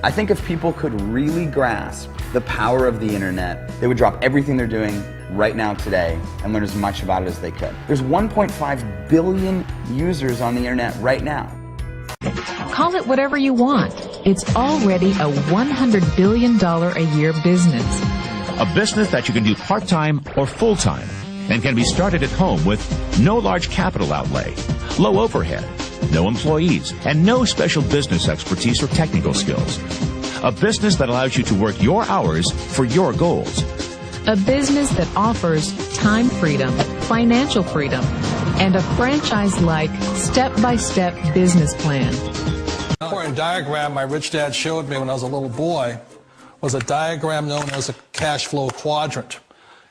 I think if people could really grasp the power of the internet, they would drop everything they're doing right now today and learn as much about it as they could. There's 1.5 billion users on the internet right now. Call it whatever you want. It's already a $100 billion a year business. A business that you can do part-time or full-time and can be started at home with no large capital outlay, low overhead, no employees, and no special business expertise or technical skills. A business that allows you to work your hours for your goals. A business that offers time freedom, financial freedom, and a franchise-like, step-by-step business plan. The important diagram my rich dad showed me when I was a little boy was a diagram known as a cash flow quadrant.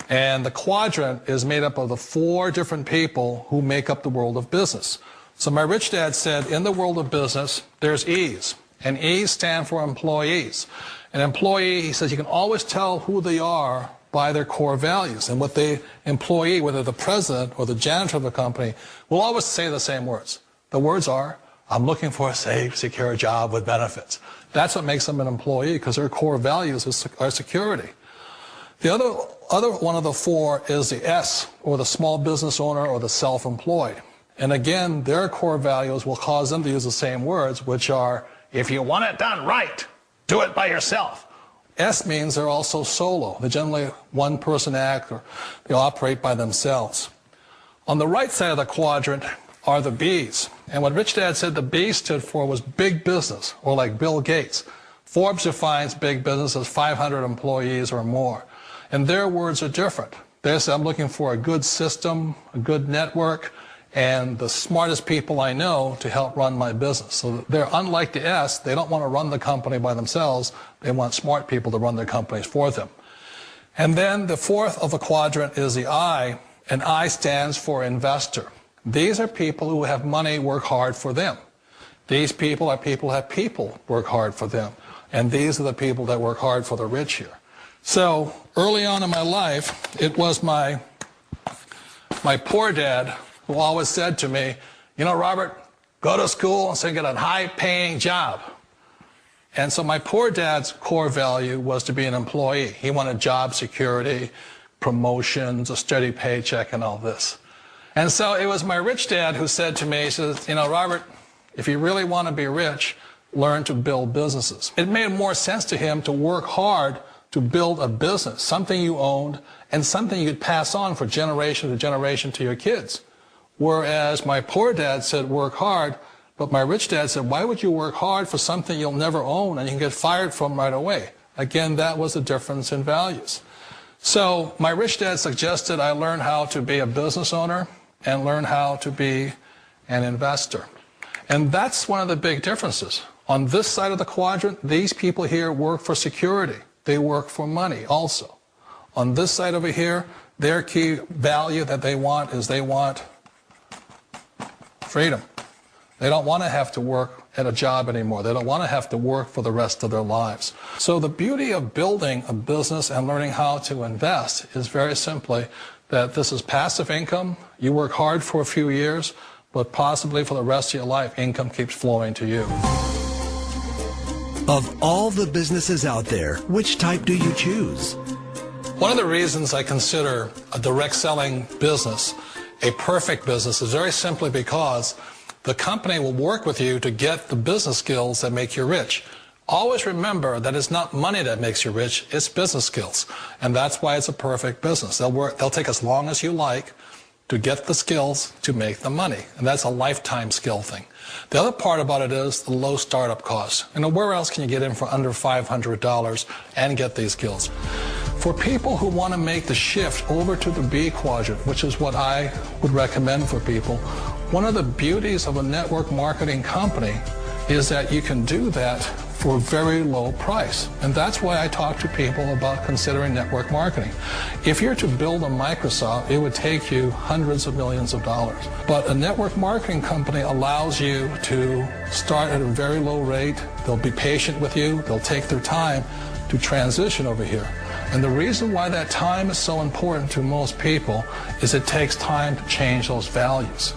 And the quadrant is made up of the 4 different people who make up the world of business. So my rich dad said, in the world of business, there's E's. And E's stand for employees. An employee, he says, you can always tell who they are by their core values. And what the employee, whether the president or the janitor of the company, will always say the same words. The words are, I'm looking for a safe, secure job with benefits. That's what makes them an employee, because their core values are security. The other one of the 4 is the S, or the small business owner or the self-employed. And again, their core values will cause them to use the same words, which are, if you want it done right, do it by yourself. S means they're also solo. They're generally one-person act, or they operate by themselves. On the right side of the quadrant are the B's. And what Rich Dad said the B stood for was big business, or like Bill Gates. Forbes defines big business as 500 employees or more. And their words are different. They say, I'm looking for a good system, a good network, and the smartest people I know to help run my business. So they're unlike the S. They don't want to run the company by themselves. They want smart people to run their companies for them. And then the 4th of the quadrant is the I, and I stands for investor. These are people who have money work hard for them. These people are people who have people work hard for them. And these are the people that work hard for the rich here. So early on in my life, it was my poor dad who always said to me, you know, Robert, go to school and so get a high-paying job. And so my poor dad's core value was to be an employee. He wanted job security, promotions, a steady paycheck, and all this. And so it was my rich dad who said to me, he says, you know, Robert, if you really want to be rich, learn to build businesses. It made more sense to him to work hard to build a business, something you owned, and something you'd pass on for generation to generation to your kids. Whereas my poor dad said work hard, but my rich dad said, why would you work hard for something you'll never own and you can get fired from right away? Again, that was the difference in values. So my rich dad suggested I learn how to be a business owner and learn how to be an investor. And that's one of the big differences. On this side of the quadrant, these people here work for security. They work for money also. On this side over here, their key value that they want is they want freedom. They don't want to have to work at a job anymore. They don't want to have to work for the rest of their lives. So the beauty of building a business and learning how to invest is very simply that this is passive income. You work hard for a few years, but possibly for the rest of your life, income keeps flowing to you. Of all the businesses out there, which type do you choose? One of the reasons I consider a direct selling business a perfect business is very simply because the company will work with you to get the business skills that make you rich. Always remember that it's not money that makes you rich, it's business skills. And that's why it's a perfect business. They'll take as long as you like to get the skills to make the money. And that's a lifetime skill thing. The other part about it is the low startup cost. You know, where else can you get in for under $500 and get these skills? For people who want to make the shift over to the B quadrant, which is what I would recommend for people, one of the beauties of a network marketing company is that you can do that for a very low price. And that's why I talk to people about considering network marketing. If you're to build a Microsoft, it would take you hundreds of millions of dollars. But a network marketing company allows you to start at a very low rate. They'll be patient with you. They'll take their time to transition over here. And the reason why that time is so important to most people is it takes time to change those values.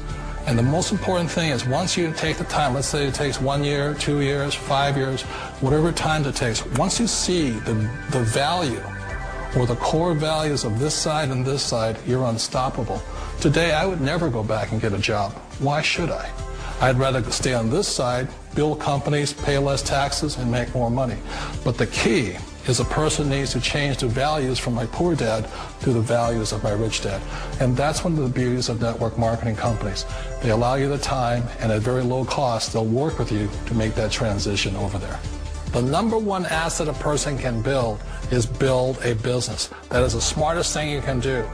And the most important thing is once you take the time, let's say it takes 1 year, 2 years, 5 years, whatever time it takes, once you see the value or the core values of this side and this side, you're unstoppable. Today, I would never go back and get a job. Why should I? I'd rather stay on this side, build companies, pay less taxes, and make more money. But the key is a person needs to change the values from my poor dad to the values of my rich dad. And that's one of the beauties of network marketing companies. They allow you the time, and at very low cost, they'll work with you to make that transition over there. The number one asset a person can build is build a business. That is the smartest thing you can do.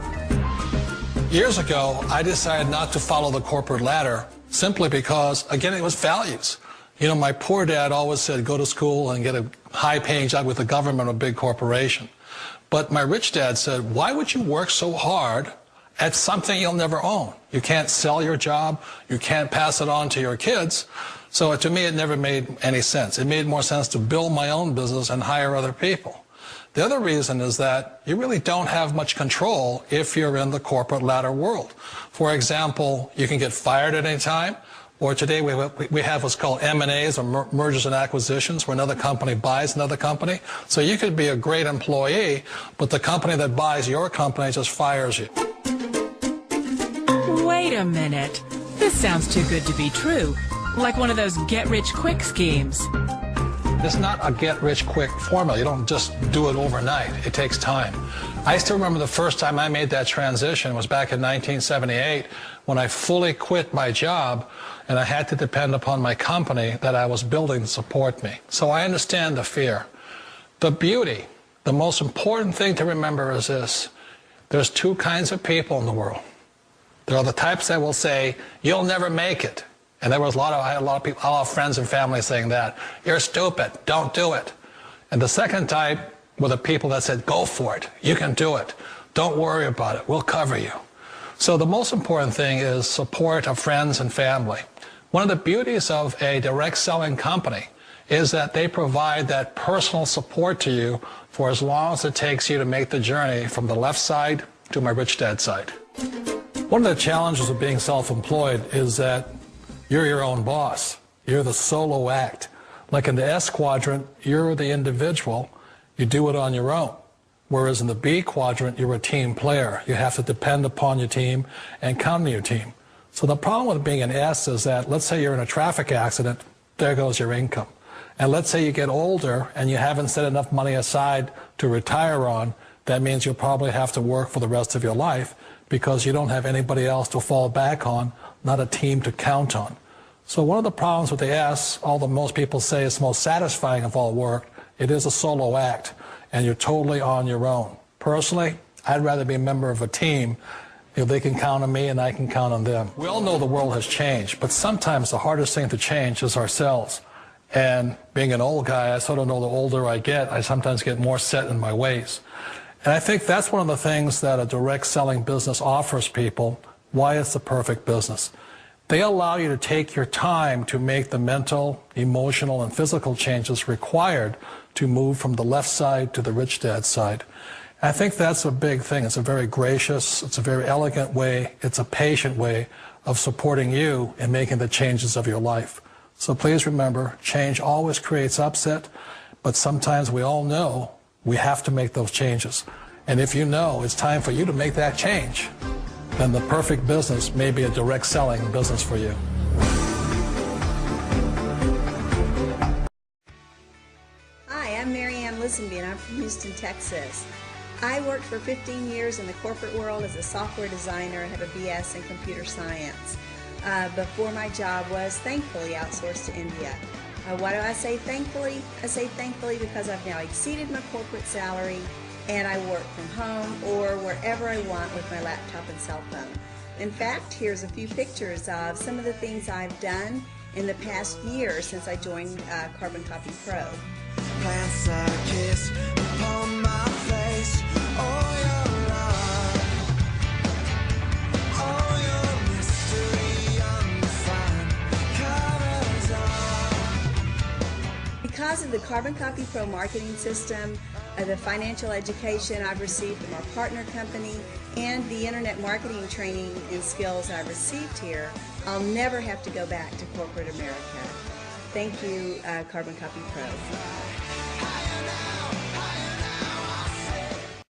Years ago, I decided not to follow the corporate ladder simply because, again, it was values. You know, my poor dad always said, go to school and get a high-paying job with the government or a big corporation. But my rich dad said, why would you work so hard at something you'll never own? You can't sell your job. You can't pass it on to your kids. So to me, it never made any sense. It made more sense to build my own business and hire other people. The other reason is that you really don't have much control if you're in the corporate ladder world. For example, you can get fired at any time. Or today we have what's called M&As, or mergers and acquisitions, where another company buys another company. So you could be a great employee, but the company that buys your company just fires you. Wait a minute. This sounds too good to be true. Like one of those get-rich-quick schemes. It's not a get-rich-quick formula. You don't just do it overnight. It takes time. I still remember the first time I made that transition was back in 1978 when I fully quit my job and I had to depend upon my company that I was building to support me. So I understand the fear. The beauty, the most important thing to remember is this. There's two kinds of people in the world. There are the types that will say, you'll never make it. And there was I had a lot of people, a lot of friends and family saying that. You're stupid. Don't do it. And the second type were the people that said, go for it. You can do it. Don't worry about it. We'll cover you. So the most important thing is support of friends and family. One of the beauties of a direct selling company is that they provide that personal support to you for as long as it takes you to make the journey from the left side to my rich dad side. One of the challenges of being self-employed is that you're your own boss. You're the solo act. Like in the S quadrant, you're the individual. You do it on your own. Whereas in the B quadrant, you're a team player. You have to depend upon your team and count on your team. So the problem with being an S is that, let's say you're in a traffic accident, there goes your income. And let's say you get older and you haven't set enough money aside to retire on, that means you'll probably have to work for the rest of your life because you don't have anybody else to fall back on, not a team to count on. So one of the problems with the S, although most people say it's most satisfying of all work, it is a solo act, and you're totally on your own. Personally, I'd rather be a member of a team if they can count on me and I can count on them. We all know the world has changed, but sometimes the hardest thing to change is ourselves. And being an old guy, I sort of know the older I get, I sometimes get more set in my ways. And I think that's one of the things that a direct selling business offers people, why it's the perfect business. They allow you to take your time to make the mental, emotional, and physical changes required to move from the left side to the rich dad side. I think that's a big thing. It's a very gracious, it's a very elegant way, it's a patient way of supporting you in making the changes of your life. So please remember, change always creates upset, but sometimes we all know we have to make those changes. And if you know it's time for you to make that change, then the perfect business may be a direct selling business for you. Hi, I'm Mary Ann Lisenby, and I'm from Houston, Texas. I worked for 15 years in the corporate world as a software designer and have a BS in computer science. Before my job was thankfully outsourced to India. Why do I say thankfully? I say thankfully because I've now exceeded my corporate salary and I work from home or wherever I want with my laptop and cell phone. In fact, here's a few pictures of some of the things I've done in the past year since I joined Carbon Copy Pro. Plants a kiss upon my face. Oh, your love. Oh, your mystery undefined covers up. Because of the Carbon Copy Pro marketing system, the financial education I've received from our partner company, and the internet marketing training and skills I've received here, I'll never have to go back to corporate America. Thank you, Carbon Copy Pros.